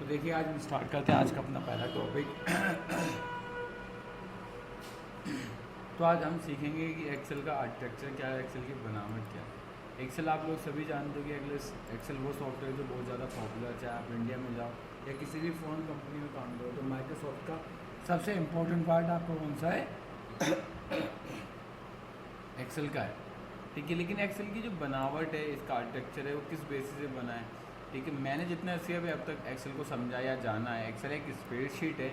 तो देखिए आज हम स्टार्ट करते हैं आज का अपना पहला टॉपिक। तो आज हम सीखेंगे कि एक्सेल का आर्किटेक्चर क्या है, एक्सेल की बनावट क्या है। एक्सेल आप लोग सभी जानते हो कि एक्सेल वो सॉफ्टवेयर जो बहुत ज़्यादा पॉपुलर, चाहे आप इंडिया में जाओ या किसी भी फ़ोन कंपनी में काम करो, तो माइक्रोसॉफ्ट का सबसे इम्पोर्टेंट पार्ट आपको कौन सा है? एक्सेल का है, ठीक है। लेकिन एक्सेल की जो बनावट है, इसका आर्किटेक्चर है, वो किस बेसिस से बना है, ठीक है। मैंने जितना इससे अभी अब तक एक्सेल को समझा या जाना है, एक्सेल एक स्प्रेडशीट है।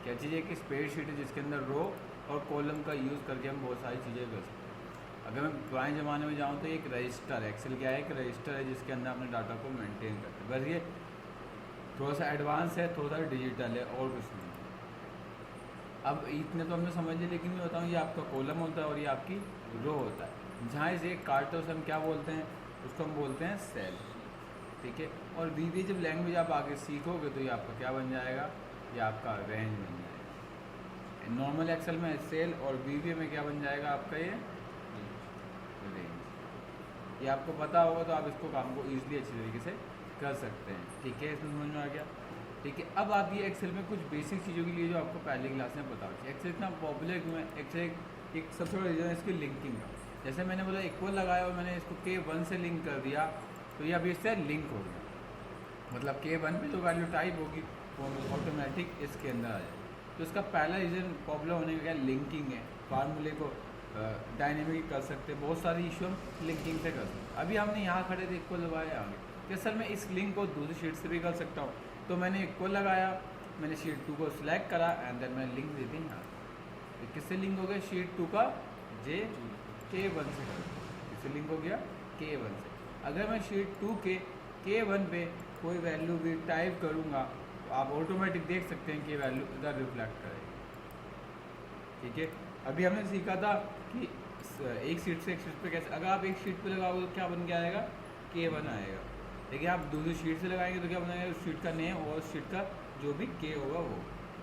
क्या चीज़ है कि स्प्रेडशीट है जिसके अंदर रो और कॉलम का यूज़ करके हम बहुत सारी चीज़ें कर सकते हैं। अगर मैं पुराने ज़माने में जाऊँ तो एक रजिस्टर है। एक्सेल क्या है? एक रजिस्टर है जिसके अंदर अपने डाटा को मेंटेन करते हैं। बस ये थोड़ा सा एडवांस है, थोड़ा सा डिजिटल है, और कुछ नहीं। अब इतने तो हमने समझ लिया, लेकिन मैं बताऊँ ये आपका कॉलम होता है और ये आपकी रो होता है। जहाँ इसे काटते हैं उसे हम क्या बोलते हैं? उसको हम बोलते हैं सेल, ठीक है। और वीवी जब लैंग्वेज आप आगे सीखोगे तो ये आपका क्या बन जाएगा? ये आपका रेंज बन जाएगा। नॉर्मल एक्सेल में सेल और वीवी में क्या बन जाएगा आपका? ये रेंज। ये आपको पता होगा तो आप इसको काम को ईजिली अच्छी तरीके से कर सकते हैं, ठीक है। इसमें समझ में आ गया, ठीक है। अब आप ये एक्सेल में कुछ बेसिक चीज़ों के लिए जो आपको पहली क्लास में पता होती है। एक्सेल इतना पॉपुलर क्यों है? एक्सेल एक सबसे बड़ा रीज़न है इसकी लिंकिंग का। जैसे मैंने बोला इक्वल लगाया और मैंने इसको K1 से लिंक कर दिया, तो ये अभी इससे लिंक हो गया। मतलब K1 पे जो वैल्यू टाइप होगी वो ऑटोमेटिक इसके अंदर आ जाएगी। तो इसका पहला रीज़न पॉपुलर होने का क्या? लिंकिंग है। फार्मूले को डायनेमिक कर सकते हैं, बहुत सारी इशू हम लिंकिंग से कर सकते हैं। अभी हमने यहाँ खड़े थे, इक्वल लगाया आगे, क्या सर मैं इस लिंक को दूसरी शीट से भी कर सकता हूँ? तो मैंने इक्वल लगाया, मैंने शीट 2 को सिलेक्ट करा एंड देन मैंने लिंक दे दी यहाँ। तो किससे लिंक हो गया? शीट 2 का K1 से कर, किससे लिंक हो गया? K1 से। अगर मैं शीट 2 के K1 पे कोई वैल्यू भी टाइप करूँगा तो आप ऑटोमेटिक देख सकते हैं कि वैल्यू इधर रिफ्लेक्ट करेगी, ठीक है। अभी हमने सीखा था कि एक शीट से एक शीट पे कैसे, अगर आप एक शीट पे लगाओगे तो क्या बन के आएगा? K1 आएगा। लेकिन आप दूसरी शीट से लगाएंगे तो क्या बनाएगा? उस शीट का नेम और उस शीट का जो भी K होगा वो।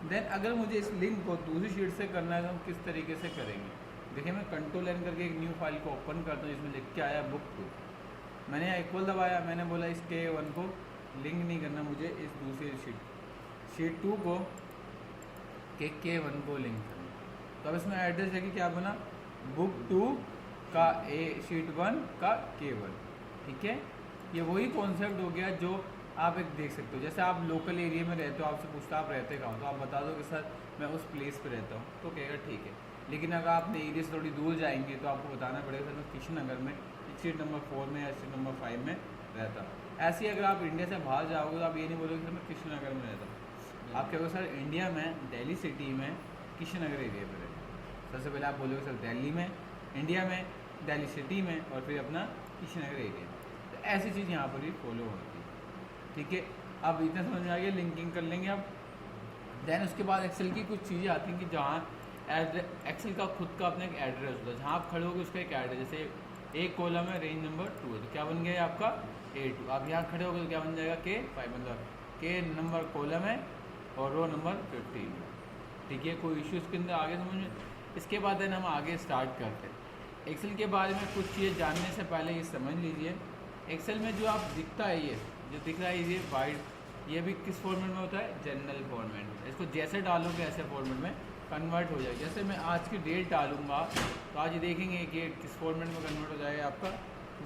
देन अगर मुझे इस लिंक को दूसरी शीट से करना है तो हम किस तरीके से करेंगे? देखिए मैं कंट्रोल एन करके एक न्यू फाइल को ओपन करता हूँ जिसमें लिख के आया बुक 2। मैंने यहाँ इक्वल दबाया, मैंने बोला इस K1 को लिंक नहीं करना मुझे इस दूसरी शीट 2 को K1 को लिंक करना। तो अब इसमें एड्रेस है कि क्या बना? बुक 2 का शीट 1 का K1, ठीक है। ये वही कॉन्सेप्ट हो गया जो आप एक देख सकते हो। जैसे आप लोकल एरिया में रहते हो, आपसे पूछता आप रहते कहाँ हो, तो आप बता दो कि सर मैं उस प्लेस पे रहता हूँ, तो कहेगा ठीक है। लेकिन अगर आपने एरिया से थोड़ी दूर जाएंगे तो आपको बताना पड़ेगा सर मैं किशन नगर में स्ट्रीट नंबर 4 में या स्ट्रीट नंबर 5 में रहता हूँ। ऐसे ही अगर आप इंडिया से बाहर जाओगे तो आप ये नहीं बोलोगे सर मैं किशन नगर में रहता हूँ, आप कहोगे सर इंडिया में दिल्ली सिटी में किशन नगर एरिया पर रहता हूँ। सबसे पहले आप बोलोगे सर दिल्ली में, इंडिया में, दिल्ली सिटी में, और फिर अपना किशन नगर एरिया। तो ऐसी चीज़ यहाँ पर भी फॉलो होती है, ठीक है। अब इतना समझ में आ गया, लिंकिंग कर लेंगे अब। देन उसके बाद एक्सेल की कुछ चीज़ें आती हैं कि जहाँ एक्सेल का खुद का अपना एक एड्रेस होता है, जहाँ आप खड़े होगे उसका एक एड्रेस। जैसे एक कॉलम है रेंज नंबर 2 है तो क्या बन गया आपका? A2। आप यहाँ खड़े होगे तो क्या बन जाएगा? K5, मतलब K नंबर कॉलम है और रो नंबर 15, ठीक है। कोई इशू इसके अंदर आगे समझ में? इसके बाद हम आगे स्टार्ट करते हैं। एक्सेल के बारे में कुछ चीज़ें जानने से पहले ये समझ लीजिए, एक्सेल में जो आप दिखता है, ये जो दिख रहा है ये वाइट, ये भी किस फॉर्मेट में होता है? जनरल फॉर्मेट में। इसको जैसे डालोगे ऐसे फॉर्मेट में कन्वर्ट हो जाएगा। जैसे मैं आज की डेट डालूंगा तो आज ये देखेंगे कि किस फॉर्मेट में कन्वर्ट हो जाएगा? आपका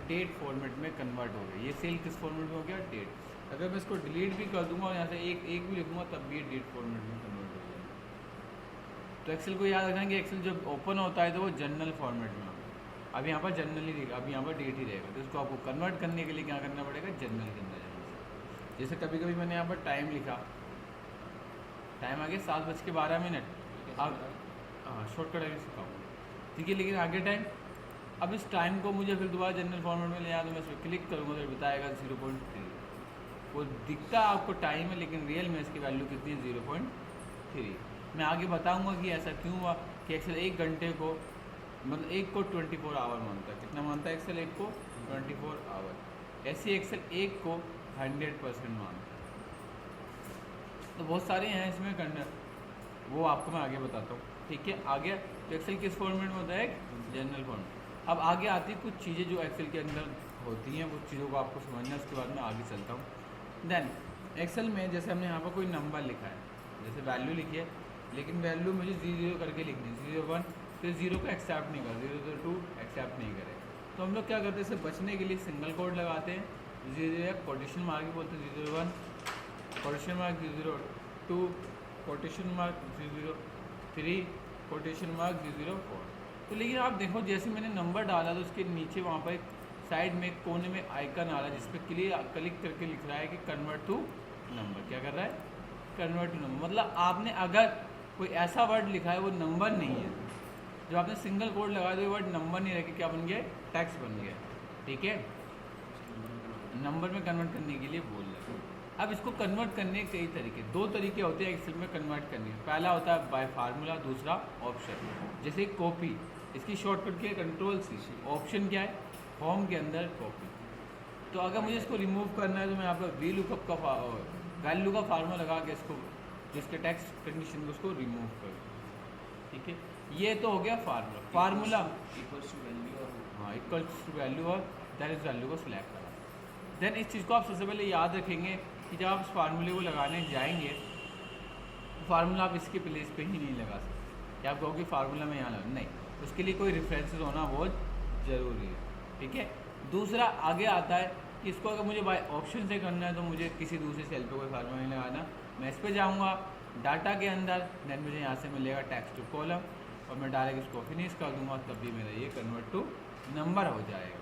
डेट फॉर्मेट में कन्वर्ट हो गया। ये सेल किस फॉर्मेट में हो गया? डेट। अगर मैं इसको डिलीट भी कर दूंगा और यहाँ से एक भी लिखूंगा तब भी ये डेट फॉर्मेट में कन्वर्ट हो जाएगा। तो एक्सेल को याद रखेंगे, एक्सेल जब ओपन होता है तो वो जनरल फॉर्मेट में होगा। अब यहाँ पर जनरल ही रहेगा, अब यहाँ पर डेट ही रहेगा। तो इसको आपको कन्वर्ट करने के लिए क्या करना पड़ेगा? जनरल के अंदर जाना। जैसे कभी कभी मैंने यहाँ पर टाइम लिखा, टाइम आ गया 7:12। अब हाँ शॉर्टकट आगे सिखाऊँ, ठीक है। लेकिन आगे टाइम, अब इस टाइम को मुझे फिर दोबारा जनरल फॉर्मेट में ले आया तो मैं इस पर क्लिक करूँगा तो बताएगा 0.3। वो दिखता आपको टाइम है लेकिन रियल में इसकी वैल्यू कितनी है? 0.3। मैं आगे बताऊँगा कि ऐसा क्यों हुआ कि एक्सेल 1 घंटे को, मतलब एक को 24 आवर मानता है। कितना मानता है एक्सेल? 1 को 24 आवर। ऐसे एक्सेल 1 को 100% मानता है। तो बहुत सारे हैं इसमें करना, वो आपको मैं आगे बताता हूँ, ठीक है। आगे तो एक्सेल किस फॉर्मेट में होता है? General format. अब आगे आती कुछ चीज़ें जो एक्सेल के अंदर होती हैं, वो चीज़ों को आपको समझना है, उसके बाद मैं आगे चलता हूँ। देन एक्सेल में जैसे हमने यहाँ पर कोई नंबर लिखा है, जैसे वैल्यू लिखी है, लेकिन वैल्यू मुझे 0 करके लिखनी है, 0 1, फिर 0 को एक्सेप्ट नहीं कर, 0 2 एक्सेप्ट नहीं करे, तो हम लोग क्या करते हैं, इससे बचने के लिए सिंगल कोड लगाते हैं, 0 या कोटेशन मार्क भी बोलते हैं, 0 1 quotation mark, 0 2 quotation mark, 0 3 quotation mark, 0 4। तो लेकिन आप देखो जैसे मैंने नंबर डाला तो उसके नीचे वहाँ पर साइड में कोने में आइकन आ रहा है जिस पर क्लिक करके लिख रहा है कि कन्वर्ट टू नंबर। क्या कर रहा है, कन्वर्ट टू नंबर। मतलब आपने अगर कोई ऐसा वर्ड लिखा है वो नंबर नहीं है, जो आपने सिंगल कोड लगा दिया वर्ड नंबर नहीं रखे, क्या बन गया, टेक्स्ट बन गया। ठीक है, नंबर में कन्वर्ट करने के लिए बोल रहे हैं। अब इसको कन्वर्ट करने के कई तरीके, 2 तरीके होते हैं एक्सेल में कन्वर्ट करने के। पहला होता है बाय फार्मूला, दूसरा ऑप्शन। जैसे कॉपी, इसकी शॉर्टकट क्या है, कंट्रोल सी। ऑप्शन क्या है, फॉर्म के अंदर कॉपी। तो अगर मुझे इसको रिमूव करना है तो मैं यहाँ पर वी लुकअप का वैल्यू का फार्मूला लगा के इसको जिसके टेक्स्ट कंडीशन को उसको रिमूव करूँ। ठीक है, ये तो हो गया formula. Formula equals to value और हाँ इक्वल्स टू वैल्यू और दैट इज वैल्यू को सिलेक्ट करा। देन इस चीज़ को आप सबसे पहले याद रखेंगे कि जब आप इस फार्मूले को लगाने जाएंगे तो फार्मूला आप इसके प्लेस पे ही नहीं लगा सकते, क्या आप कहोगे फार्मूला में यहाँ लगा, नहीं, उसके लिए कोई रेफरेंसेस होना बहुत ज़रूरी है। ठीक है, दूसरा आगे आता है कि इसको अगर मुझे बाय ऑप्शन से करना है तो मुझे किसी दूसरे सेल पे कोई फार्मूला नहीं लगाना, मैं इस पर जाऊँगा डाटा के अंदर, देन मुझे यहाँ से मिलेगा टेक्स्ट टू कॉलम और मैं डायरेक्ट इसको फिनिश कर दूँगा, तब भी मेरा ये कन्वर्ट टू नंबर हो जाएगा।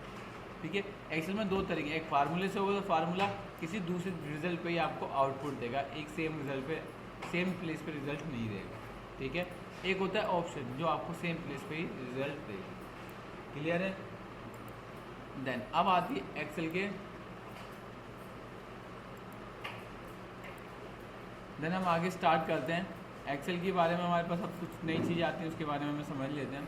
ठीक है, एक्सेल में 2 तरीके, एक फार्मूले से होगा तो फार्मूला किसी दूसरे रिजल्ट पे ही आपको आउटपुट देगा, एक सेम रिजल्ट पे सेम प्लेस पे रिजल्ट नहीं देगा। ठीक है, एक होता है ऑप्शन जो आपको सेम प्लेस पे ही रिजल्ट देगा। क्लियर है। देन अब आती है एक्सेल के, देन हम आगे स्टार्ट करते हैं। एक्सेल के बारे में हमारे पास अब कुछ नई चीज़ें आती हैं, उसके बारे में हमें समझ लेते हैं।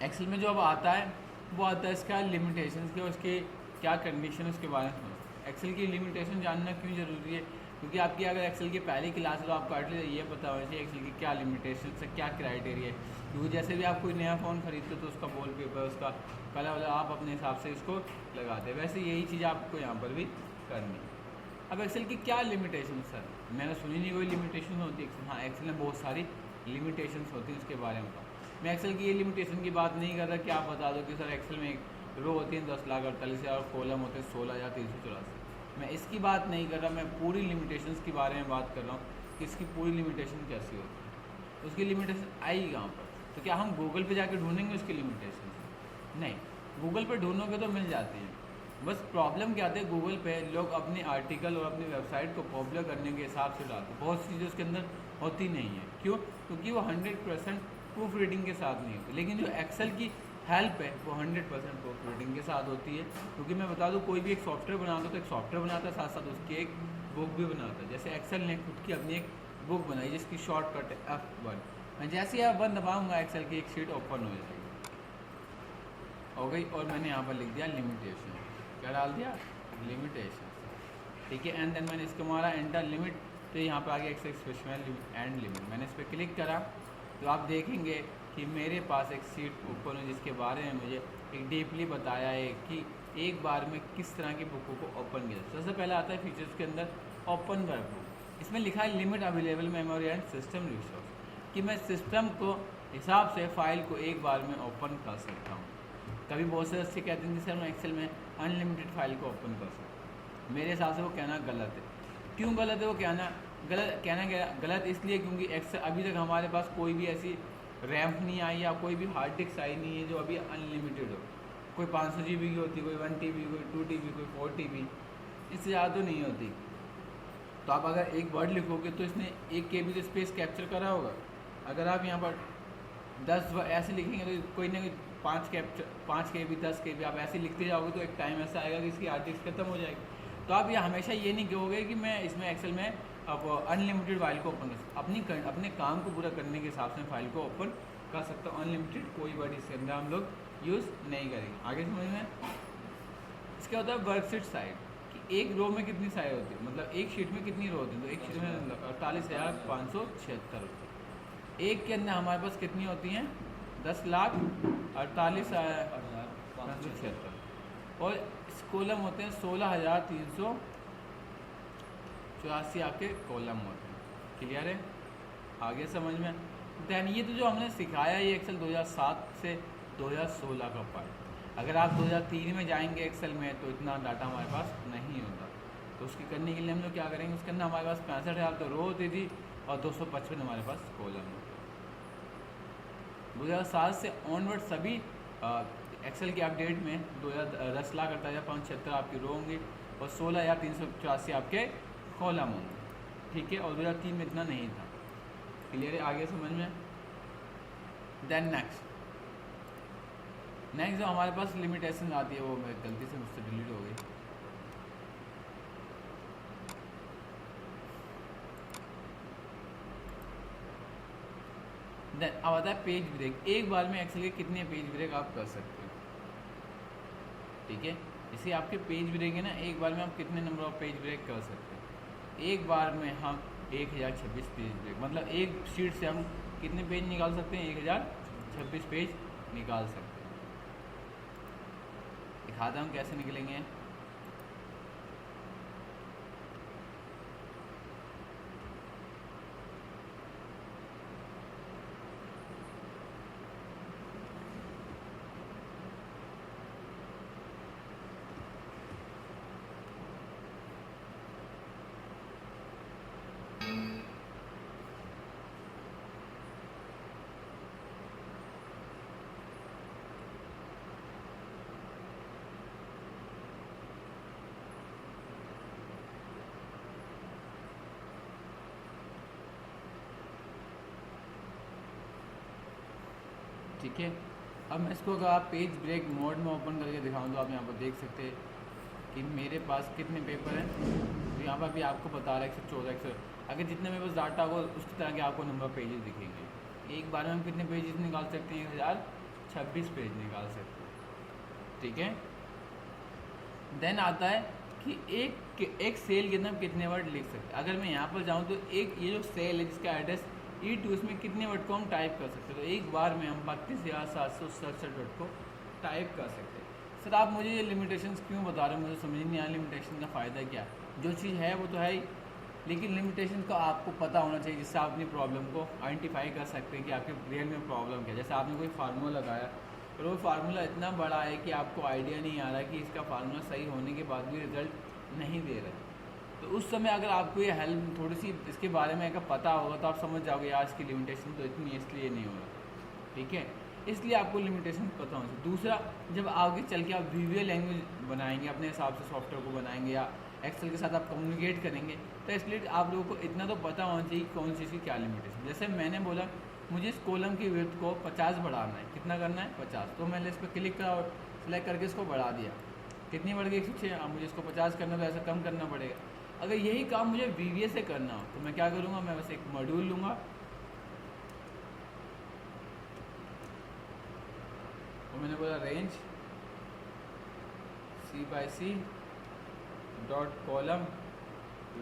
एक्सेल में जो अब आता है वो आता है इसका लिमिटेशंस के, उसके क्या कंडीशन उसके बारे में समझ। एक्सेल की लिमिटेशन जानना क्यों ज़रूरी है, क्योंकि आपकी अगर एक्सेल की पहली क्लास है तो आपको एटलीस्ट ये पता होना चाहिए एक्सेल की क्या लिमिटेशन है, क्या क्राइटेरिया है। क्योंकि जैसे भी आप कोई नया फ़ोन खरीदते हो तो उसका वॉलपेपर, उसका कलर वाला आप अपने हिसाब से इसको लगाते हैं, वैसे यही चीज़ आपको यहाँ पर भी करनी है। अब एक्सेल की क्या लिमिटेशन सर, मैंने सुनी नहीं कोई लिमिटेशन होती है। हाँ, एक्सेल में बहुत सारी लिमिटेशंस होती हैं, उसके बारे में बताओ। मैं एक्सेल की ये लिमिटेशन की बात नहीं कर रहा कि आप बता दो कि सर एक्सेल में एक रो होती है 10,48,000 और कॉलम होते हैं 16,384। मैं इसकी बात नहीं कर रहा, मैं पूरी लिमिटेशंस के बारे में बात कर रहा हूँ कि इसकी पूरी लिमिटेशन कैसी होती है, उसकी लिमिटेशन आएगी कहाँ पर। तो क्या हम गूगल पे जाके ढूंढेंगे उसकी लिमिटेशन? नहीं, गूगल पे ढूंढोगे तो मिल जाती है। बस प्रॉब्लम क्या आती है, गूगल पे लोग अपने आर्टिकल और अपनी वेबसाइट को पॉपुलर करने के हिसाब से डालते हैं, बहुत सी चीज़ें उसके अंदर होती नहीं है। क्यों? क्योंकि वो 100% प्रूफ रीडिंग के साथ नहीं होती। लेकिन जो एक्सेल की हेल्प है वो 100% प्रूफ रीडिंग के साथ होती है। क्योंकि मैं बता दूं, कोई भी एक सॉफ्टवेयर बनाता तो एक सॉफ्टवेयर बनाता है, साथ साथ उसकी एक बुक भी बनाता है। जैसे एक्सेल ने खुद की अपनी एक बुक बनाई जिसकी शॉर्टकट है F1। मैं जैसे ही F1 दबाऊँगा एक्सेल की एक शीट ओपन हो जाएगी, हो गई। और मैंने यहाँ पर लिख दिया लिमिटेशन, क्या डाल दिया, लिमिटेशन। ठीक है, एंड देन मैंने इसको मारा एंटर लिमिट, तो यहाँ पर आगे एक्सेल स्पेशल एंड लिमिट। मैंने इस पर क्लिक करा तो आप देखेंगे कि मेरे पास एक सीट ओपन है जिसके बारे में मुझे एक डीपली बताया है कि एक बार में किस तरह की बुकों को ओपन किया। सबसे पहले आता है फीचर्स के अंदर ओपन वर्क बुक। इसमें लिखा है limit available memory and system resource, कि मैं सिस्टम को हिसाब से फ़ाइल को एक बार में ओपन कर सकता हूँ। कभी बहुत से बच्चे कहते हैं कि सर मैं एक्सेल में अनलिमिटेड फाइल को ओपन कर सकता हूँ। मेरे हिसाब से वो कहना गलत है। क्यों गलत है वो कहना गलत इसलिए क्योंकि एक्सेल अभी तक हमारे पास कोई भी ऐसी रैम नहीं आई या कोई भी हार्ड डिस्क आई नहीं है जो अभी अनलिमिटेड हो। कोई 500 GB की होती, कोई 1 TB, कोई 2 TB, कोई 4 TB, इससे ज़्यादा तो नहीं होती। तो आप अगर एक वर्ड लिखोगे तो इसने 1 KB तो स्पेस कैप्चर करा होगा। अगर आप यहाँ पर 10 ऐसे लिखेंगे तो कोई ना कोई 5 KB 10 KB आप ऐसे लिखते जाओगे तो एक टाइम ऐसा आएगा कि इसकी हार्ड डिस्क खत्म हो जाएगी। तो आप ये हमेशा ये नहीं कहोगे कि मैं इसमें एक्सेल में अब अनलिमिटेड फाइल को ओपन कर अपने काम को पूरा करने के हिसाब से फाइल को ओपन कर सकता हूँ। अनलिमिटेड कोई वर्ड इसके अंदर हम लोग यूज़ नहीं करेंगे। आगे समझ में इसका होता है वर्कशीट साइज, कि एक रो में कितनी साइज होती है, मतलब एक शीट में कितनी रो होती है। तो एक शीट में 48,576 होती है। एक के अंदर हमारे पास कितनी होती हैं, 10,48,576। और कॉलम होते हैं 16,384 आपके कॉलम होते हैं। क्लियर है, आगे समझ में। दैन ये तो जो हमने सिखाया ये एक्सेल 2007 से 2016 का पार्ट। अगर आप 2003 में जाएंगे एक्सेल में तो इतना डाटा हमारे पास नहीं होता। तो उसकी करने के लिए हम लोग क्या करेंगे, उसके अंदर हमारे पास 65,000 तो रो होती थी और 255 हमारे पास कॉलम होते। 2007 से ऑनवर्ड सभी एक्सेल के अपडेट में 10 लाख 58,576 आपकी रो होंगी और 16,384 आपके कॉलम होंगे। ठीक है, और 2003 में इतना नहीं था। क्लियर है, आगे समझ में। देन नेक्स्ट जो हमारे पास लिमिटेशन आती है वो मैं गलती से मुझसे डिलीट हो गई। देन अब आता है पेज ब्रेक। एक बार में एक्सेल के कितने पेज ब्रेक आप कर सकते हो। ठीक है, इसे आपके पेज ब्रेक है ना, एक बार में आप कितने नंबर ऑफ पेज ब्रेक कर सकते हैं। एक बार में हम 1026 पेज ब्रेक, मतलब एक शीट से हम कितने पेज निकाल सकते हैं, 1026 पेज निकाल सकते हैं। दिखाता हूँ कैसे निकलेंगे। ठीक है, अब मैं इसको अगर आप पेज ब्रेक मोड में ओपन करके दिखाऊं तो आप यहाँ पर देख सकते हैं कि मेरे पास कितने पेपर हैं। तो यहाँ पर भी आपको बता रहा है 114 अगर जितने मेरे पास डाटा होगा उसकी तरह के आपको नंबर पेजेस दिखेंगे। एक बार में हम कितने पेजेस निकाल सकते हैं, 1026 पेज निकाल सकते हैं। ठीक है, देन आता है कि एक सेल के अंदर हम कितने वर्ड लिख सकते हैं। अगर मैं यहाँ पर जाऊँ तो एक ये जो सेल है जिसका एड्रेस E2 इसमें कितने वर्ड को हम टाइप कर सकते हैं। तो एक बार में हम 32,767 वर्ड को टाइप कर सकते हैं। सर आप मुझे ये लिमिटेशंस क्यों बता रहे हैं, मुझे समझ नहीं आया लिमिटेशन का फ़ायदा क्या। जो चीज़ है वो तो है ही, लेकिन लिमिटेशन का आपको पता होना चाहिए जिससे आप अपनी प्रॉब्लम को आइडेंटिफाई कर सकते हैं कि आपके रियल में प्रॉब्लम क्या है। जैसे आपने कोई फार्मूला लगाया और वो फार्मूला इतना बड़ा है कि आपको आइडिया नहीं आ रहा कि इसका फार्मूला सही होने के बाद भी रिजल्ट नहीं दे रहा है। तो उस समय अगर आपको ये हेल्प थोड़ी सी इसके बारे में अगर पता होगा तो आप समझ जाओगे यार इसकी लिमिटेशन तो इतनी है इसलिए नहीं हो रहा। ठीक है, इसलिए आपको लिमिटेशन पता होना चाहिए। दूसरा, जब आगे चल के आप वीवीए लैंग्वेज बनाएंगे अपने हिसाब से सॉफ्टवेयर को बनाएंगे या एक्सेल के साथ आप कम्युनिकेट करेंगे तो इसलिए आप लोगों को इतना तो पता होना चाहिए कौन चीज़ की क्या लिमिटेशन। जैसे मैंने बोला मुझे इस कॉलम की विड्थ को 50 बढ़ाना है, कितना करना है 50, तो मैंने इस पर क्लिक करा और सेलेक्ट करके इसको बढ़ा दिया। कितनी बढ़ गई 106। अब मुझे इसको 50 करना तो ऐसा कम करना पड़ेगा। अगर यही काम मुझे वीवीए से करना हो तो मैं क्या करूँगा, मैं बस एक मॉड्यूल लूँगा और मैंने बोला range C/C dot column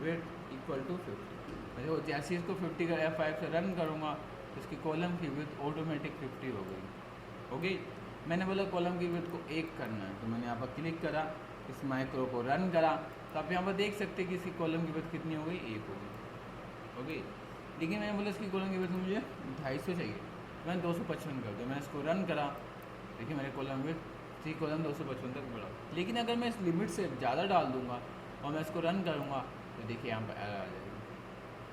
width equal to 50। मैं जो जैसे इसको 50 का F5 से रन करूँगा तो इसकी कॉलम की विड्थ ऑटोमेटिक 50 हो गई। मैंने बोला कॉलम की विड्थ को 1 करना है तो मैंने यहाँ पर क्लिक करा, इस माइक्रो को रन करा तो आप यहाँ पर देख सकते हैं कि इसकी कॉलम की विड्थ कितनी हो गई, 1 हो गई। लेकिन मैंने बोला इसकी कॉलम की विड्थ मुझे 250 चाहिए, मैंने 255 कर दिया। मैंने इसको रन करा, देखिए मेरे कॉलम विड्थ सी कॉलम 255 तक बढ़ा। लेकिन अगर मैं इस लिमिट से ज़्यादा डाल दूँगा और मैं इसको रन करूँगा तो देखिए यहाँ पर एरर आ जाएगी।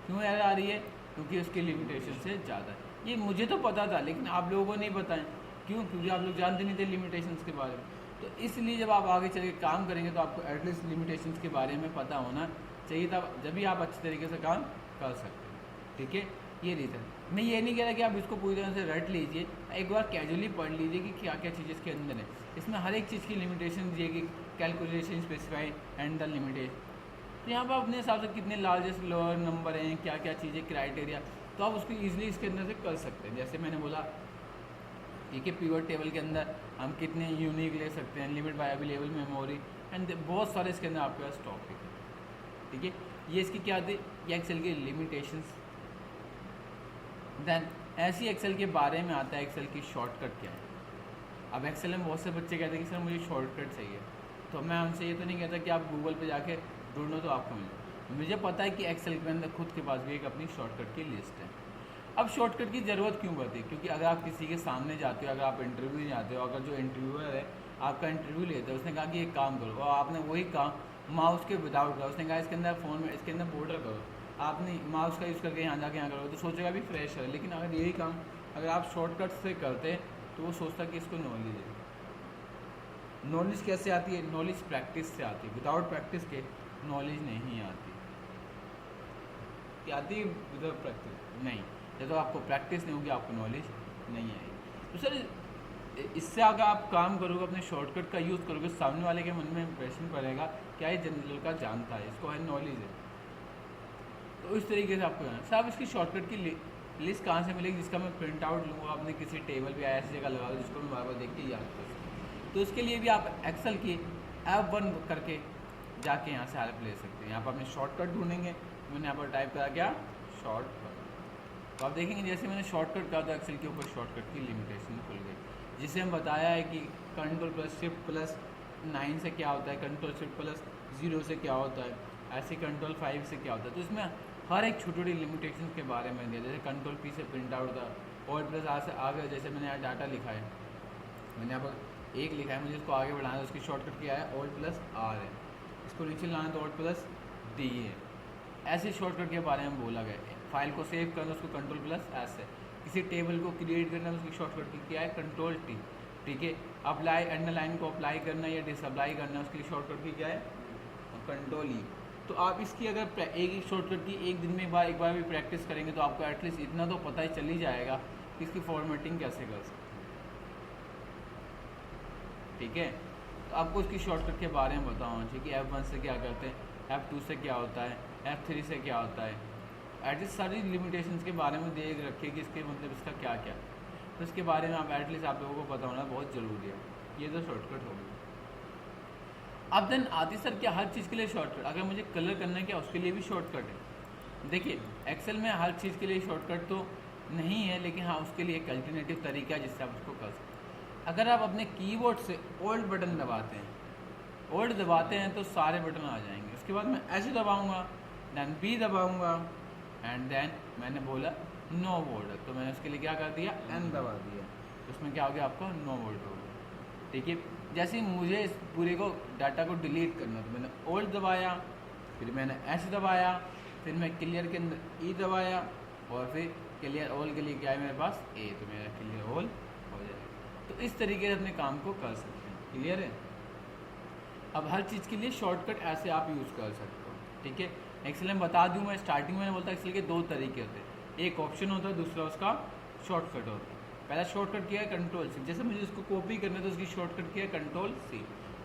क्यों एरर आ रही है, क्योंकि उसकी लिमिटेशन से ज़्यादा है। ये मुझे तो पता था लेकिन आप लोगों को नहीं पता है। क्यों, क्योंकि आप लोग जानते नहीं थे लिमिटेशंस के बारे में। तो इसलिए जब आप आगे चल के काम करेंगे तो आपको एटलीस्ट लिमिटेशंस के बारे में पता होना चाहिए, तब जब भी आप अच्छे तरीके से काम कर सकते हैं। ठीक है, ये रीज़न। मैं ये नहीं कह रहा कि आप इसको पूरी तरह से रट लीजिए, एक बार कैजुअली पढ़ लीजिए कि क्या क्या चीज़ इसके अंदर है। इसमें हर एक चीज़ की लिमिटेशन दी है कि calculation specify and the limitation. तो यहाँ पर अपने हिसाब से कितने लार्जेस्ट लोअर नंबर हैं, क्या क्या चीज़ें क्राइटेरिया, तो आप उसको ईजिली इसके अंदर से कर सकते हैं। जैसे मैंने बोला ठीक है, पिवट टेबल के अंदर हम कितने यूनिक ले सकते हैं, limit by available memory and बहुत सारे इसके अंदर आपके पास टॉपिक है। ठीक है, ये इसकी क्या थी, ये एक्सेल की लिमिटेशंस। देन ऐसी एक्सेल के बारे में आता है एक्सेल की शॉर्टकट क्या है। अब एक्सेल में बहुत से बच्चे कहते हैं कि सर मुझे शॉर्टकट चाहिए, तो मैं उनसे ये तो नहीं कहता कि आप गूगल पे जाके ढूंढो तो आपको मिले। मुझे पता है कि एक्सेल के अंदर खुद के पास भी एक अपनी शॉर्टकट की लिस्ट है। अब शॉर्टकट की ज़रूरत क्यों पड़ती है? क्योंकि अगर आप किसी के सामने जाते हो, अगर आप इंटरव्यू जाते हो, अगर जो इंटरव्यूअर है आपका इंटरव्यू लेते हैं, उसने कहा कि एक काम करो और आपने वही काम माउस के विदाउट करा, उसने कहा इसके अंदर फ़ोन में इसके अंदर बॉर्डर करो, आपने माउस का यूज़ करके यहाँ जाके यहाँ करो, तो सोचेगा भी फ्रेश है। लेकिन अगर यही काम अगर आप शॉर्टकट से करते तो वो सोचता कि इसको नॉलेज है। नॉलेज कैसे आती है? नॉलेज प्रैक्टिस से आती है। विदाउट प्रैक्टिस के नॉलेज नहीं आती। क्या आती है विदाउट प्रैक्टिस? नहीं। जब तो आपको प्रैक्टिस नहीं होगी आपको नॉलेज नहीं आएगी। तो सर इससे अगर आप काम करोगे, अपने शॉर्टकट का यूज़ करोगे, सामने वाले के मन में इंप्रेशन पड़ेगा क्या ये जनरल का जानता है, इसको है नॉलेज है। तो इस तरीके से आपको जाना। साहब इसकी शॉर्टकट की लिस्ट कहाँ से मिलेगी? जिसका मैं प्रिंट आउट लूँगा, अपने किसी टेबल पे ऐसी जगह लगा दूँ जिसको मैं बार बार देख के याद कर सकूँ। तो इसके लिए भी आप एक्सेल की F1 करके जाके यहाँ से हेल्प ले सकते हैं। यहाँ पर अपने शॉर्टकट ढूंढेंगे। मैंने यहाँ पर टाइप करा क्या? शॉर्टकट। तो आप देखेंगे जैसे मैंने शॉर्टकट कहा तो एक्सेल के ऊपर शॉर्टकट की लिमिटेशन खुल गई, जिसे हम बताया है कि Ctrl+Shift+9 से क्या होता है, Ctrl+Shift+0 से क्या होता है, ऐसे Ctrl+5 से क्या होता है। तो इसमें हर एक छोटी छोटी लिमिटेशन के बारे में दिया। जैसे Ctrl+P से प्रिंट आउट था, Alt+R से आगे, जैसे मैंने यहाँ डाटा लिखा है, मैंने यहाँ पर 1 लिखा है, मुझे इसको आगे बढ़ाना है, उसकी शॉर्टकट क्या है? Alt+R है। इसको नीचे लाना तो Alt+D है। ऐसे शॉर्टकट के बारे में बोला गया है। फाइल को सेव करना उसको Ctrl+S है। किसी टेबल को क्रिएट करना उसकी शॉर्टकट की क्या है? Ctrl+T। ठीक है। अप्लाई अंडरलाइन को अप्लाई करना या डिसअप्लाई करना उसकी शॉर्टकट की क्या है? Ctrl+E। तो आप इसकी अगर एक शॉर्टकट की एक दिन में एक बार भी प्रैक्टिस करेंगे तो आपको एटलीस्ट इतना तो पता ही चल ही जाएगा कि इसकी फॉर्मेटिंग कैसे कर सकते हैं। ठीक है। तो आपको इसकी शॉर्टकट के बारे में बताऊँ कि F1 से क्या करते हैं, F2 से क्या होता है, F3 से क्या होता है, एटलीस्ट सारी लिमिटेशंस के बारे में देख रखिए कि इसके मतलब इसका क्या क्या है। तो इसके बारे में आप एटलीस्ट आप लोगों को पता होना बहुत ज़रूरी है। ये तो शॉर्टकट हो गई। अब देन आती सर क्या हर चीज़ के लिए शॉर्टकट? अगर मुझे कलर करना है क्या उसके लिए भी शॉर्टकट है? देखिए एक्सेल में हर चीज़ के लिए शॉर्टकट तो नहीं है, लेकिन हाँ उसके लिए एक अल्टरनेटिव तरीका है जिससे आप उसको कर सकते हैं। अगर आप अपने कीबोर्ड से ओल्ड बटन दबाते हैं, ओल्ड दबाते हैं तो सारे बटन आ जाएंगे। उसके बाद मैं ऐसे दबाऊँगा, दैन बी दबाऊँगा एंड देन मैंने बोला नो बॉर्डर, तो मैंने उसके लिए क्या कर दिया? एन दबा दिया। तो उसमें क्या हो गया? आपका नो बॉर्डर हो गया। ठीक है। जैसे ही मुझे इस पूरे को डाटा को डिलीट करना तो मैंने ओल्ड दबाया, फिर मैंने एस दबाया, फिर मैं क्लियर के अंदर ई दबाया और फिर क्लियर ऑल के लिए क्या है मेरे पास? ए, तो मेरा क्लियर ऑल हो जाएगा। तो इस तरीके से अपने काम को कर सकते हैं। क्लियर है? अब हर चीज़ के लिए शॉर्टकट ऐसे आप यूज़ कर सकते हो। ठीक है। एक्सेल में बता दूँ मैं स्टार्टिंग में बोलता एक्सेल के 2 तरीके होते हैं, एक ऑप्शन होता है, दूसरा उसका शॉर्टकट होता है। पहला शॉर्टकट किया है Ctrl+C, जैसे मुझे इसको कॉपी करना है तो उसकी शॉर्टकट किया है Ctrl+C।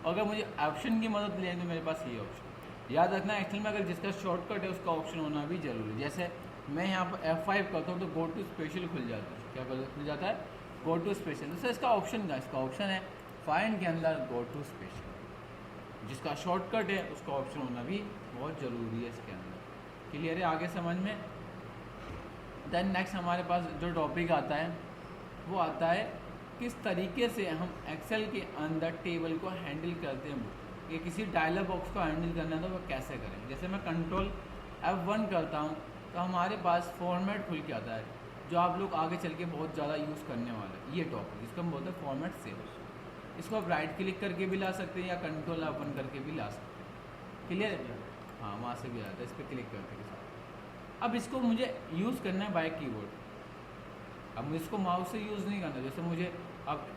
अगर मुझे ऑप्शन की मदद लेनी तो मेरे पास ये ऑप्शन। याद रखना एक्सेल में अगर जिसका शॉर्टकट है उसका ऑप्शन होना भी जरूरी है। जैसे मैं यहाँ पर F5 करता हूँ तो गो टू स्पेशल खुल जाता है। क्या खुल जाता है? Go to special. तो सर इसका ऑप्शन का इसका ऑप्शन है फाइंड के अंदर गो टू स्पेशल। जिसका शॉर्टकट है उसका ऑप्शन होना भी बहुत ज़रूरी है इसके अंदर। क्लियर है? आगे समझ में? देन नेक्स्ट हमारे पास जो टॉपिक आता है वो आता है किस तरीके से हम एक्सेल के अंदर टेबल को हैंडल करते हैं। ये किसी डायलॉग बॉक्स को हैंडल करना है तो वो कैसे करें। जैसे मैं Ctrl+F1 करता हूँ तो हमारे पास फॉर्मेट खुल के आता है, जो आप लोग आगे चल के बहुत ज़्यादा यूज़ करने वाले हैं। ये टॉपिक जिसको हम बोलते हैं फॉर्मेट सेल्स। इसको आप राइट क्लिक करके भी ला सकते हैं या Ctrl+F1 करके भी ला सकते हैं। क्लियर है? हाँ, वहाँ से भी आता है। इस पर क्लिक करके के साथ अब इसको मुझे यूज़ करना है बाय कीबोर्ड। अब मुझे इसको माउस से यूज़ नहीं करना। जैसे मुझे अब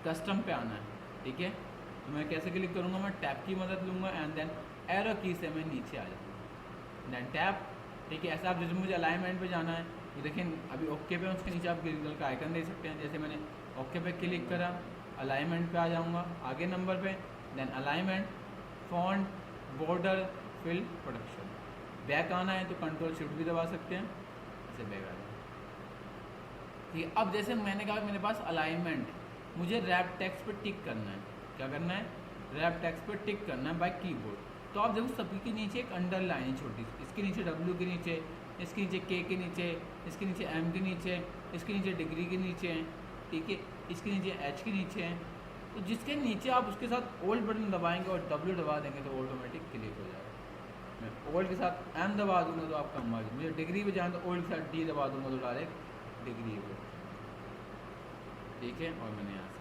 कस्टम पे आना है, ठीक है, तो मैं कैसे क्लिक करूँगा? मैं टैप की मदद लूँगा एंड देन एरो की से मैं नीचे आ जाऊँगा, देन टैप। ठीक है। ऐसा आप जैसे मुझे अलाइनमेंट पे जाना है तो देखिए अभी ओके पे उसके नीचे आप ग्रीन कलर का आइकन दे सकते हैं। जैसे मैंने ओके पे क्लिक करा, अलाइनमेंट पे आ जाऊँगा, आगे नंबर पे, then alignment, font, border, fill, protection. Back आना है तो Ctrl+Shift भी दबा सकते हैं, ऐसे बैक आ जाए। ठीक है। अब जैसे मैंने कहा मेरे पास अलाइनमेंट, मुझे रैप टेक्स्ट पे टिक करना है। क्या करना है? रैप टेक्स्ट पे टिक करना है बाय कीबोर्ड। तो आप देखो सभी के नीचे एक अंडरलाइन है छोटी सी, इसके नीचे W के नीचे, इसके नीचे K के नीचे, इसके नीचे M के नीचे, इसके नीचे डिग्री के नीचे है। ठीक है। इसके नीचे H के नीचे है। तो जिसके नीचे आप उसके साथ ओल्ड बटन दबाएंगे और W दबा देंगे तो ऑटोमेटिक क्लिक हो जाएगा। मैं ओल्ड के साथ M दबा दूंगा तो आपका मर्ज, मुझे डिग्री पे जाए तो ओल्ड के साथ D दबा दूंगा तो डायरेक्ट डिग्री हो, ठीक है। और मैंने यहाँ से,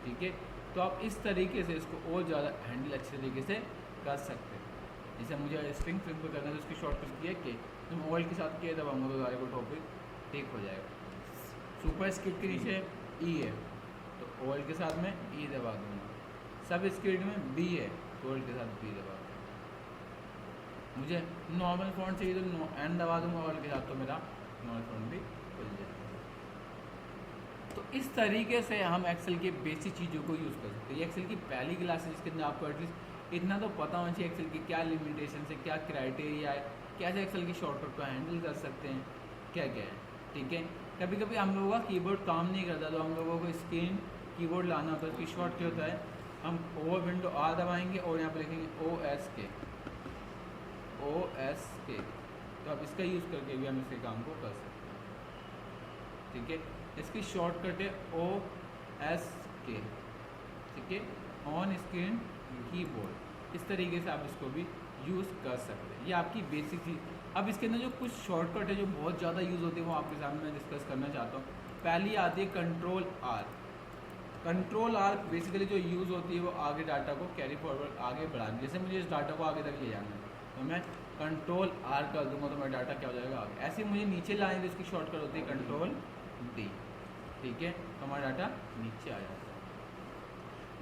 ठीक है। तो आप इस तरीके से इसको और ज़्यादा हैंडल अच्छे तरीके से कर सकते हैं। जैसे मुझे स्ट्रिंग फ्लिप पे करना है तो उसकी शॉर्टकट किया कि तुम ओल्ड के साथ किए दबाऊंगा तो डायरेक्ट टॉपिक ठीक हो जाएगा। सुपर स्क्रिप्ट के नीचे E है तो ओल्ड के साथ में E दबा दूँगा, सब स्क्रिप्ट में B है तो ओल्ड के साथ B दबा दूँगा। मुझे नॉर्मल फॉन्ट चाहिए तो N दबा दूँगा ओल्ड के साथ तो मेरा नॉर्मल फॉन्ट भी खुल जाएगा। तो इस तरीके से हम एक्सेल के बेसिक चीज़ों को यूज़ कर सकते हैं। ये एक्सेल की पहली क्लास है जिसके अंदर आपको एटलीस्ट इतना तो पता होना चाहिए एक्सेल की क्या लिमिटेशन है, क्या क्राइटेरिया है, कैसे एक्सेल की शॉर्टकट को हैंडल कर सकते हैं, क्या क्या है, ठीक है। कभी कभी हम लोगों का कीबोर्ड काम नहीं करता तो हम लोगों को स्क्रीन कीबोर्ड लाना होता है, उसकी शॉर्ट क्या होता है, हम ओवर विंडो R दबाएंगे और यहाँ पर लिखेंगे OSK, तो आप इसका यूज़ करके भी हम इसके काम को कर सकते हैं, ठीक है। इसकी शॉर्टकट है OSK, ठीक है, ऑन स्क्रीन कीबोर्ड। इस तरीके से आप इसको भी यूज़ कर सकते हैं। ये आपकी बेसिक चीज़। अब इसके अंदर जो कुछ शॉर्टकट है जो बहुत ज़्यादा यूज़ होती है वो आपके सामने मैं डिस्कस करना चाहता हूँ। पहली आती है control R। Control R basically जो यूज़ होती है वो आगे डाटा को कैरी फॉरवर्ड आगे बढ़ाने, जैसे मुझे इस डाटा को आगे तक ले जाना है तो मैं कंट्रोल R कर दूंगा तो मेरा डाटा क्या हो जाएगा आगे। ऐसे मुझे नीचे लाने तो इसकी शॉर्टकट होती है कंट्रोल D, ठीक है, तो हमारा डाटा नीचे आ जाता है।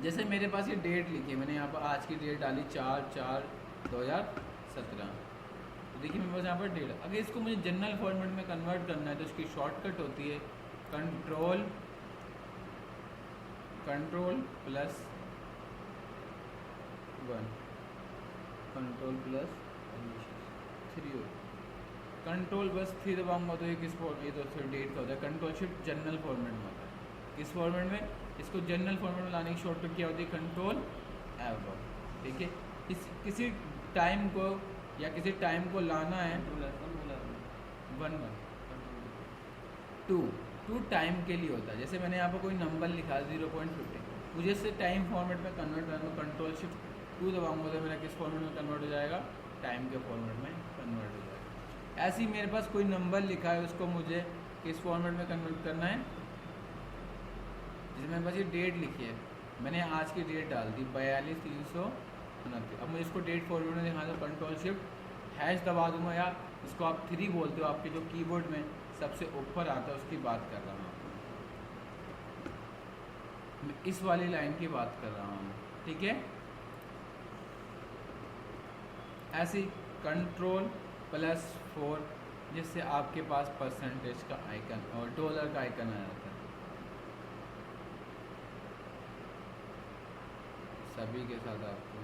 जैसे मेरे पास ये डेट लिखी है, मैंने यहाँ पर आज की डेट डाली 4/4/2017, तो देखिए मेरे पास यहाँ पर डेट। अगर इसको मुझे जनरल फॉर्मेट में कन्वर्ट करना है तो इसकी शॉर्टकट होती है कंट्रोल +1, कंट्रोल +3, कंट्रोल बस 3 दबाऊंगा तो ये किस फॉर्म, ये तो फिर डेट का होता है। कंट्रोल शिफ्ट जनरल फॉर्मेट में होता है, किस फॉर्मेट में, इसको जनरल फॉर्मेट में लाने की शॉर्टकट क्या होती है कंट्रोल F, ठीक है। किसी टाइम को या किसी टाइम को लाना है 2 टाइम के लिए होता है। जैसे मैंने यहाँ पर कोई नंबर लिखा 0.50, मुझे इससे टाइम फॉर्मेट में कन्वर्ट करना है, कंट्रोल शिफ्ट 2 दबाऊंगा तो मेरा किस फॉर्मेट में कन्वर्ट हो जाएगा, टाइम के फॉर्मेट में कन्वर्ट हो जाएगा। ऐसे ही मेरे पास कोई नंबर लिखा है उसको मुझे किस फॉर्मेट में कन्वर्ट करना है, जैसे मेरे पास ये डेट लिखी है, मैंने आज की डेट डाल दी 42/329। अब मुझे इसको डेट फॉर्मेट में दिखाना है तो कंट्रोल शिफ्ट हैश दबा दूंगा, या इसको आप 3 बोलते हो, आपके जो कीबोर्ड में सबसे ऊपर आता है उसकी बात कर रहा हूँ, मैं इस वाली लाइन की बात कर रहा हूँ, ठीक है। ऐसे कंट्रोल +4 जिससे आपके पास परसेंटेज का आइकन और डॉलर का आइकन आ जाता है। सभी के साथ आपको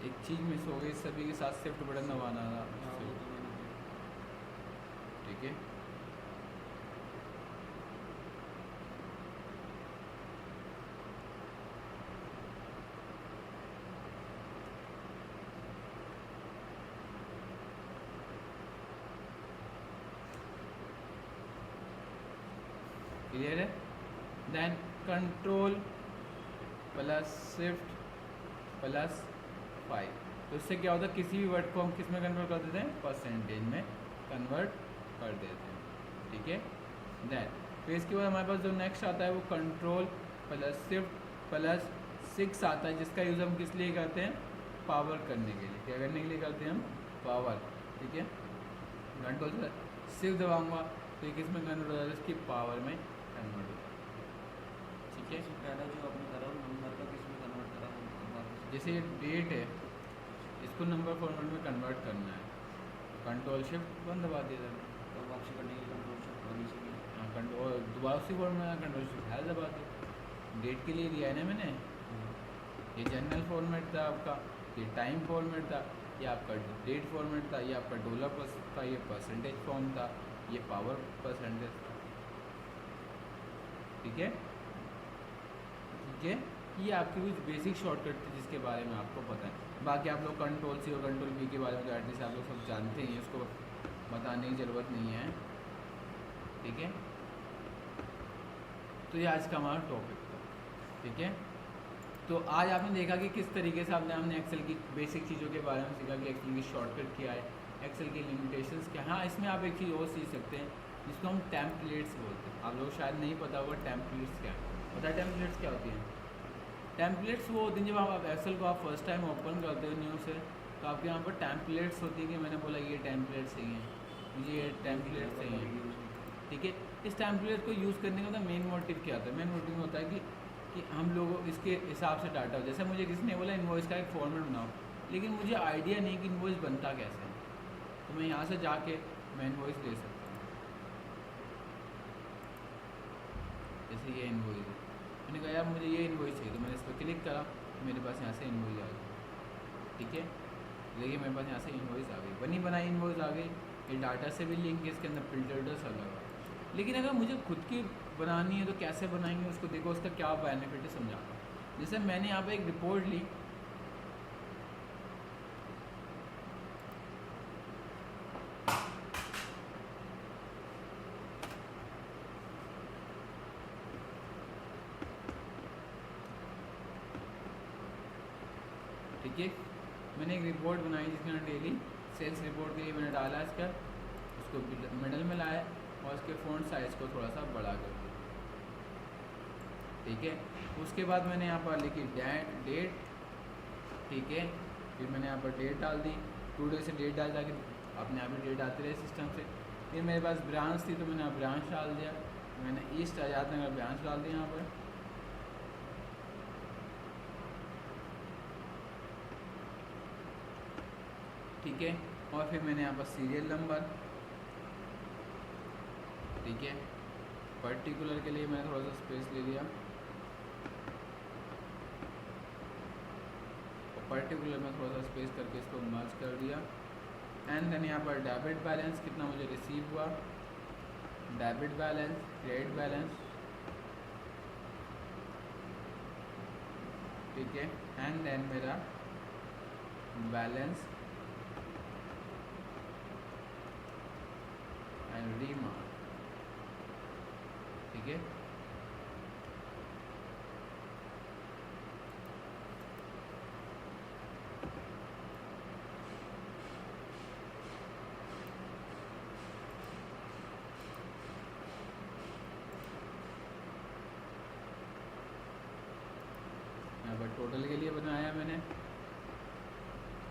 एक चीज़ मिस हो गई, सभी के साथ शिफ्ट बटन दबाना था, ठीक है। क्लियर है। देन कंट्रोल +shift +5, तो इससे क्या होता है किसी भी वर्ड को हम किस में कन्वर्ट कर देते हैं, परसेंटेज में कन्वर्ट कर देते हैं, ठीक है। देन फिर इसके बाद हमारे पास जो नेक्स्ट आता है वो कंट्रोल +shift +6 आता है, जिसका यूज़ हम किस लिए करते हैं, पावर करने के लिए। क्या करने के लिए करते हैं हम, पावर, ठीक है। कंट्रोल +6 दबाऊंगा तो ये किस में कन्वर्ट हो जाता है, इसकी पावर में कन्वर्ट हो जाता है, ठीक है। पहला जो आपने करा नंबर का किस में कन्वर्ट करा, जैसे ये डेट है इसको नंबर फॉर्मेट में कन्वर्ट करना है, कंट्रोल शिफ्ट 1 दबा दिया था, तो वापसी करने के लिए कंट्रोल शिफ्ट 1 से हाँ कंट्रोल दोबारा उसी फॉर्मेट में कंट्रोल शिफ्ट है दबा दिया। डेट के लिए दिया है ना मैंने, ये जनरल फॉर्मेट था आपका, ये टाइम फॉर्मेट था, ये आपका डेट फॉर्मेट था, ये आपका डॉलर प्लस था, ये परसेंटेज फॉर्म था, ये पावर परसेंटेज था, ठीक है, ठीक है। ये आपकी कुछ बेसिक शॉर्टकट थी जिसके बारे में आपको पता है। बाकी आप लोग कंट्रोल C और कंट्रोल V के बारे में तो एटलीस्ट आप लोग सब जानते ही हैं, उसको बताने की ज़रूरत नहीं है, ठीक है। तो ये आज का हमारा टॉपिक था, ठीक है। तो आज आपने देखा कि किस तरीके से हमने एक्सेल की बेसिक चीज़ों के बारे में सीखा कि एक्सेल की शॉर्टकट क्या है, एक्सेल की लिमिटेशंस क्या है। हाँ, इसमें आप एक चीज़ और सीख सकते हैं जिसको हम टेम्पलेट्स बोलते हैं। आप लोग शायद नहीं पता होगा टेम्पलेट्स क्या है। पता है टेम्पलेट्स क्या होती हैं? टेम्पलेट्स वो होती हैं जब आप एक्सेल को आप फर्स्ट टाइम ओपन करते हो न्यू से, तो आपके यहाँ पर टेम्पलेट्स होती है कि मैंने बोला ये टेम्पलेट्स चाहिए, मुझे ये टेम्पलेट्स चाहिए, ठीक है। इस टेम्पलेट को यूज़ करने का मेन मोटिव क्या होता है? मेन मोटिव होता है कि हम लोग इसके हिसाब से डाटा हो। जैसे मुझे किसी ने बोला इनवॉइस का एक फॉर्मेट बनाओ, लेकिन मुझे आइडिया नहीं कि इनवॉइस बनता कैसे है, तो मैं यहाँ से जाके मैं इनवॉइस ले सकता हूँ। जैसे ये इनवॉइस है, मैंने कहा यार मुझे ये इनवॉइस चाहिए, तो मैंने इस पर क्लिक करा, मेरे पास यहाँ से इनवॉइस आ गई, ठीक है। देखिए मेरे पास यहाँ से इनवॉइस आ गई, बनी बनाई इनवॉइस आ गई। ये डाटा से भी लिंक है, इसके अंदर फिल्टर्स अलग है। लेकिन अगर मुझे खुद की बनानी है तो कैसे बनाएंगे उसको, देखो उसका क्या बेनिफिट है समझाता हूँ। जैसे मैंने यहाँ पे एक रिपोर्ट ली, ठीक है। मैंने एक रिपोर्ट बनाई जिसमें डेली सेल्स रिपोर्ट के लिए मैंने डाला इसका, उसको मिडल में लाया और उसके फ़ॉन्ट साइज़ को थोड़ा सा बड़ा कर दिया, ठीक है। उसके बाद मैंने यहाँ पर लिखी डेट, ठीक है। फिर मैंने यहाँ पर डेट डाल दी, टुडे से डेट डाल ताकि अपने आप ही डेट आती रहे सिस्टम से। फिर मेरे पास ब्रांच थी तो मैंने ब्रांच डाल दिया, मैंने ईस्ट आज़ाद नगर ब्रांच डाल दिया यहाँ पर, ठीक है। और फिर मैंने यहाँ पर सीरियल नंबर, ठीक है। पर्टिकुलर के लिए मैंने थोड़ा सा स्पेस ले लिया, और पर्टिकुलर में थोड़ा सा स्पेस करके इसको मर्ज कर दिया। एंड देन यहाँ पर डेबिट बैलेंस कितना मुझे रिसीव हुआ, डेबिट बैलेंस, क्रेडिट बैलेंस, ठीक है। एंड देन मेरा बैलेंस एंड रीमार्क, ठीक है। यहाँ पर टोटल के लिए बनाया मैंने,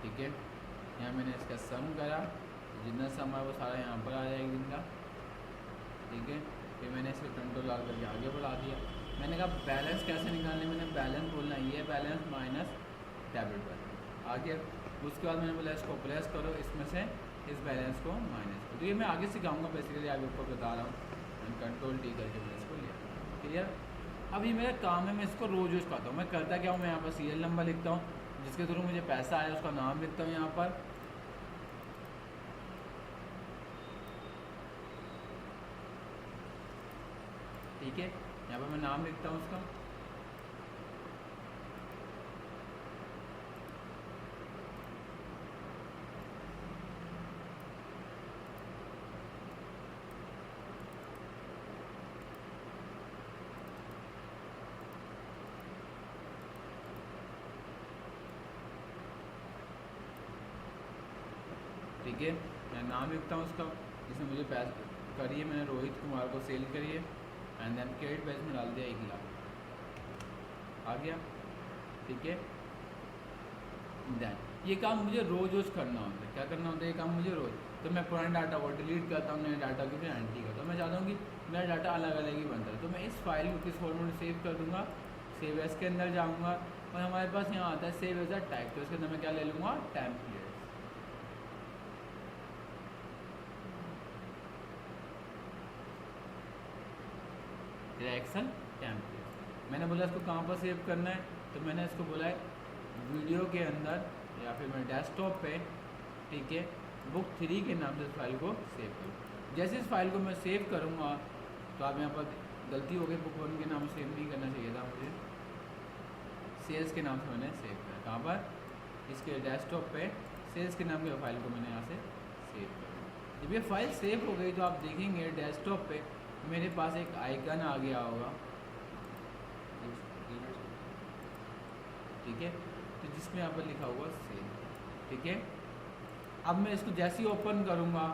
ठीक है। यहाँ मैंने इसका सम करा, जितना सम है वो सारा यहाँ पर आ जाएगा दिन का, ठीक है। फिर मैंने इसको कंट्रोल डाल करके आगे बढ़ा दिया। मैंने कहा बैलेंस कैसे निकालने, मैंने बैलेंस बोलना ये बैलेंस माइनस डेबिट बैलेंस आगे। उसके बाद मैंने बोला इसको प्लस करो, इसमें से इस बैलेंस को माइनस करो। तो ये मैं आगे सिखाऊंगा, बेसिकली आगे आपको बता रहा हूँ। कंट्रोल डी करके मैंने इसको लिया, क्लियर। अब ये मेरा काम है, मैं इसको रोज़ यूज़ करता हूँ। मैं करता क्या हूँ, मैं यहाँ पर सीरियल नंबर लिखता हूँ, जिसके थ्रू मुझे पैसा आया उसका नाम लिखता हूँ यहाँ पर, ठीक है। यहाँ पर मैं नाम लिखता हूँ उसका, ठीक है। मैं नाम लिखता हूँ उसका, जिसमें मुझे पैसा करिए, मैंने रोहित कुमार को सेल करिए, एंड देन क्रेडिट बैलेंस में डाल दिया 1 लाख, आ गया, ठीक है। देन ये काम मुझे रोज़ रोज़ करना होता है। क्या करना होता है ये काम मुझे रोज़, तो मैं पुराने डाटा को डिलीट करता हूँ, नए डाटा की फिर एंट्री करता हूँ। मैं चाहता हूँ कि मेरा डाटा अलग अलग ही बनता है, तो मैं इस फाइल को किस फॉर्मेट में सेव कर दूँगा, सेव एज के अंदर जाऊँगा, और हमारे पास यहाँ आता है सेव एज अ टाइप, तो इसके अंदर मैं क्या ले लूँगा, टेम्पलेट। एक्सेल टेम्पलेट मैंने बोला इसको कहाँ पर सेव करना है, तो मैंने इसको बोला है वीडियो के अंदर या फिर मैं डेस्कटॉप पे, ठीक है, बुक 3 के नाम से इस फाइल को सेव करूँ। जैसे इस फाइल को मैं सेव करूँगा तो आप यहाँ पर गलती हो गई, बुक 1 के नाम से सेव नहीं करना चाहिए था मुझे, सेल्स के नाम से मैंने सेव किया। कहाँ पर, इसके डेस्कटॉप पे सेल्स के नाम की फाइल को मैंने यहाँ से सेव किया। जब ये फाइल सेव हो गई तो आप देखेंगे डेस्कटॉप पे मेरे पास एक आइकन आ गया होगा, ठीक है, तो जिसमें यहाँ पर लिखा हुआ सेल, ठीक है। अब मैं इसको जैसे ही ओपन करूँगा,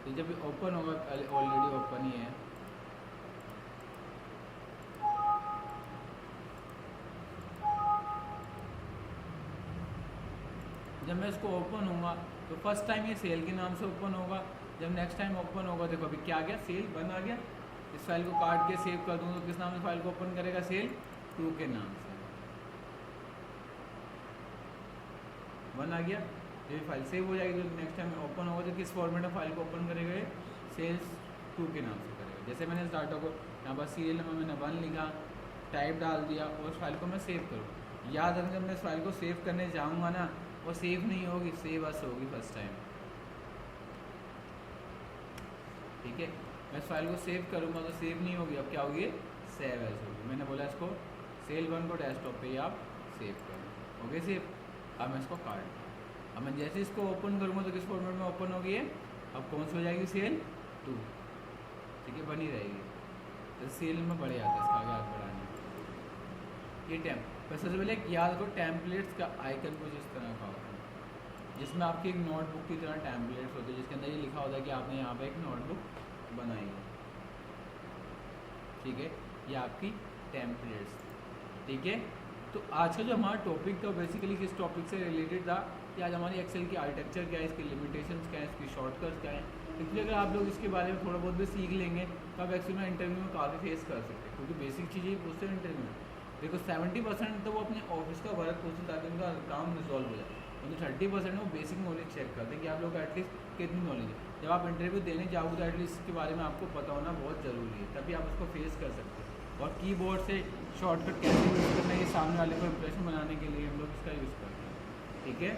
तो जब ओपन होगा, ऑलरेडी ओपन ही है, जब मैं इसको ओपन होगा तो फर्स्ट टाइम ये सेल के नाम से ओपन होगा। जब नेक्स्ट टाइम ओपन होगा, देखो अभी क्या आ गया, सेल 1 आ गया। इस फाइल को काट के सेव कर दूँ तो किस नाम से फाइल को ओपन करेगा, सेल 2 के नाम से 1 आ गया। ये फाइल सेव हो जाएगी, तो नेक्स्ट टाइम ओपन होगा तो किस फॉर्मेट में फाइल को ओपन करेगा, सेल्स 2 के नाम से करेगा। जैसे मैंने इस डाटा को यहाँ पर सीरियल नंबर मैंने 1 लिखा, टाइप डाल दिया और उस फाइल को मैं सेव करूँ। याद रखें, जब मैं इस फाइल को सेव करने जाऊँगा ना, वो सेव नहीं होगी, सेव अस होगी फर्स्ट टाइम, ठीक है। मैं इस फाइल को सेव करूँगा तो सेव नहीं होगी, अब क्या होगी, सेव एज होगी। मैंने बोला इसको सेल 1 को डेस्कटॉप पे ही आप सेव करें, ओके सेव। अब मैं इसको काट, अब मैं जैसे इसको ओपन करूँगा तो किस फॉर्मेट में ओपन होगी है, अब कौन सी हो जाएगी, सेल 2, ठीक है, बनी रहेगी। तो सेल में बढ़ जाता है, इसका आगे हाथ बढ़ाने। ये टैम बस सबसे पहले याद रखो, टैम्पलेट्स का आइकन कुछ इस तरह का होता है, जिसमें आपकी एक नोटबुक की तरह टैम्पलेट्स होते हैं, जिसके अंदर ये लिखा होता है कि आपने यहाँ पे एक नोटबुक बनाई है, ठीक है, ये आपकी टैम्पलेट्स, ठीक है। तो आज का जो हमारा टॉपिक था बेसिकली किस टॉपिक से रिलेटेड था कि आज हमारी एक्सेल की आर्किटेक्चर क्या है, इसकी लिमिटेशंस क्या है, इसकी शॉर्टकट्स क्या है। इसलिए अगर आप लोग इसके बारे में थोड़ा बहुत भी सीख लेंगे तो आप एक्सेल में इंटरव्यू में काफ़ी फेस कर सकते हैं, क्योंकि बेसिक चीज़ें ही पूछते हैं इंटरव्यू में। देखो 70% तो वो अपने ऑफिस का वर्क पूछते हैं ताकि उनका काम रिजॉल्व हो जाए, तो 30% वो बेसिक नॉलेज चेक करते हैं कि आप लोग का एटलीस्ट कितनी नॉलेज है। जब आप इंटरव्यू देने जाओगे तो एटलीस्ट इसके बारे में आपको पता होना बहुत ज़रूरी है, तभी आप उसको फेस कर सकते हैं। और कीबोर्ड से शॉर्टकट कैसे यूज़ करना है, ये सामने वाले को इंप्रेशन बनाने के लिए हम लोग इसका यूज़ करते हैं, ठीक है।